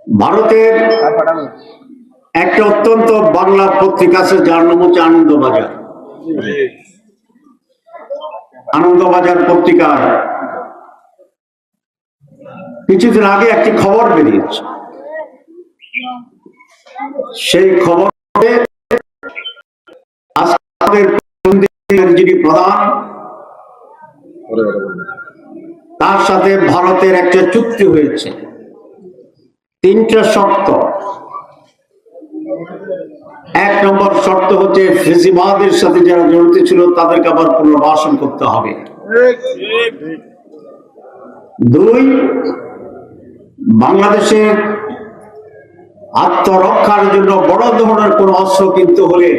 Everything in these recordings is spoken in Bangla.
ভারতের একটা অত্যন্ত বাংলা পত্রিকা আছে যার নাম হচ্ছে আনন্দবাজার। আনন্দবাজার পত্রিকার কিছুদিন আগে একটি খবর বেরিয়েছে। সেই খবরে যিনি প্রধান, তার সাথে ভারতের একটা চুক্তি হয়েছে। 3টা শর্ত। 1 নম্বর শর্ত হচ্ছে ফেসিবাদের সাথে যারা জড়িত ছিল তাদেরকে আবার পুনর্বাসন করতে হবে। 2, বাংলাদেশের আত্মরক্ষার জন্য বড় ধরনের কোন অস্ত্র কিনতে হলে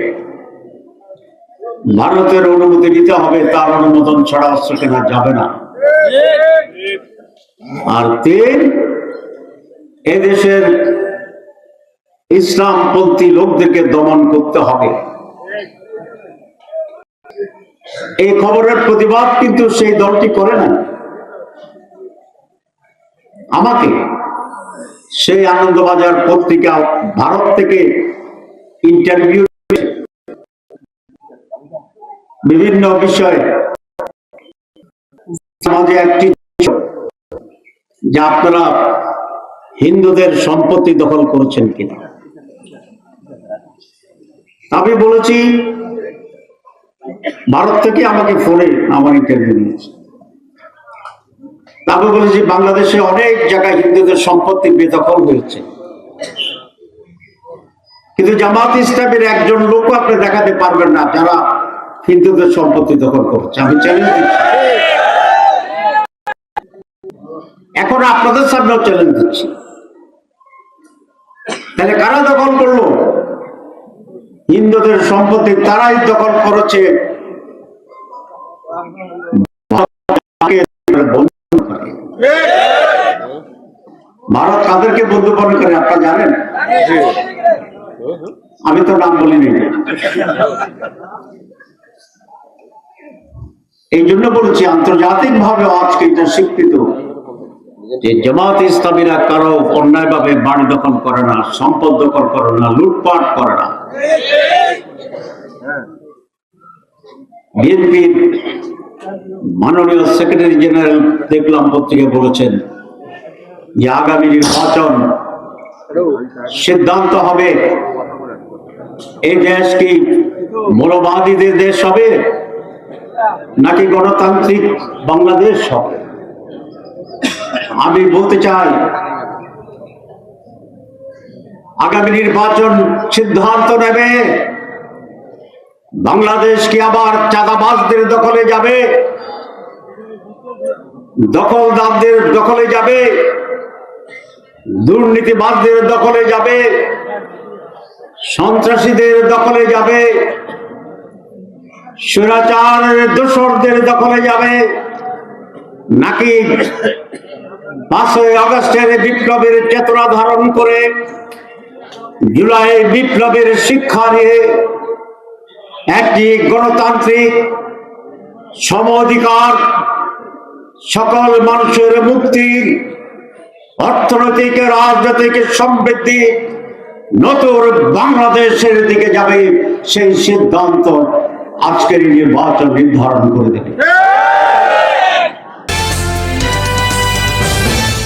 ভারতের অনুমতি নিতে হবে, তার অনুমোদন ছাড়া অস্ত্র কেনা যাবে না। আর 3, এদেশের ইসলামপন্থী লোকদেরকে দমন করতে হবে। এই খবরের প্রতিবাদ কিন্তু সেই দলটি করে না। আমাকে সেই আনন্দবাজার পত্রিকা ভারত থেকে ইন্টারভিউ বিভিন্ন বিষয়ে সমাজে একটি যে আপনারা হিন্দুদের সম্পত্তি দখল করেছেন কিনা। আমি বলেছি, ভারত থেকে আমাকে ফোনে আমার ইন্টারভিউ নিয়েছে। আমি বলেছি বাংলাদেশে অনেক জায়গায় হিন্দুদের সম্পত্তি বেদখল হয়েছে, কিন্তু জামাত ইসলামের একজন লোক আপনি দেখাতে পারবেন না যারা হিন্দুদের সম্পত্তি দখল করছে। আমি চ্যালেঞ্জ দিচ্ছি, এখন আপনাদের সামনেও চ্যালেঞ্জ দিচ্ছি। তাহলে কারা দখল করলো? হিন্দুদের সম্পত্তি তারাই দখল করেছে। ভারত কাদেরকে বন্ধু মনে করে আপনারা জানেন? আমি তো নাম বলিনি। এই জন্য বলছি, আন্তর্জাতিক ভাবে আজকে এটা স্বীকৃত যে জামাত ইসলামীরা কারো অন্যায়ভাবে বাড়ি দখল করে না, সম্পদ দখল করে না, লুটপাট করে না। বিএনপির মাননীয় সেক্রেটারি জেনারেল দেখলাম পত্রিকা বলেছেন যে আগামী নির্বাচন সিদ্ধান্ত হবে এই দেশ কি মৌলবাদীদের দেশ হবে নাকি গণতান্ত্রিক বাংলাদেশ হবে। আমি বলতে চাই, আগামী নির্বাচন সিদ্ধান্ত নেবে বাংলাদেশ কি আবার চাঁদাবাজদের দখলে যাবে, দখলদারদের দখলে যাবে, দুর্নীতিবাজদের দখলে যাবে, সন্ত্রাসীদের দখলে যাবে, স্বৈরাচারের দোসরদের দখলে যাবে, নাকি 5ই আগস্টের বিপ্লবের চেতনা ধারণ করে জুলাই বিপ্লবের শিক্ষা নিয়ে একটি গণতান্ত্রিক সম অধিকার, সকল মানুষের মুক্তি, অর্থনৈতিক রাজনৈতিক সমৃদ্ধি, নতুন বাংলাদেশের দিকে যাবে, সেই সিদ্ধান্ত আজকের নির্বাচন নির্ধারণ করে দেবে।